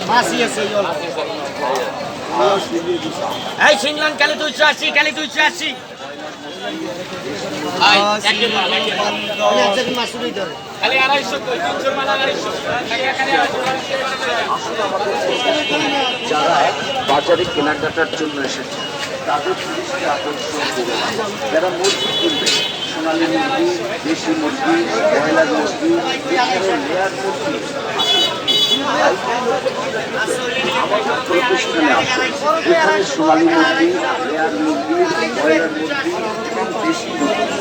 মাছি আছে এই সিংলান কালে 280 কালে 280 খালি 250 কই 300 মাল 250 যারা বাজারে কেনাকাটার জন্য এসেছে তাদের দৃষ্টি আকর্ষণ করে যারা মুরগি কিনবে সোনালী মুরগি, দেশি মুরগি, ব্রয়লার মুরগি, লেয়ার মুরগি আমাদের প্রতিষ্ঠানে আছে। এখানে সোনালী মুরগি, লেয়ার মুরগি, ব্রয়লার মুরগি এবং দেশি মুরগি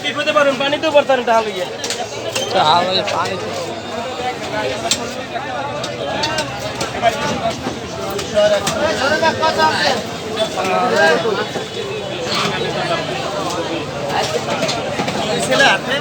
বিপদে পারেন পানিতেও পারতেন তাহলে পানি ছেলে আপনি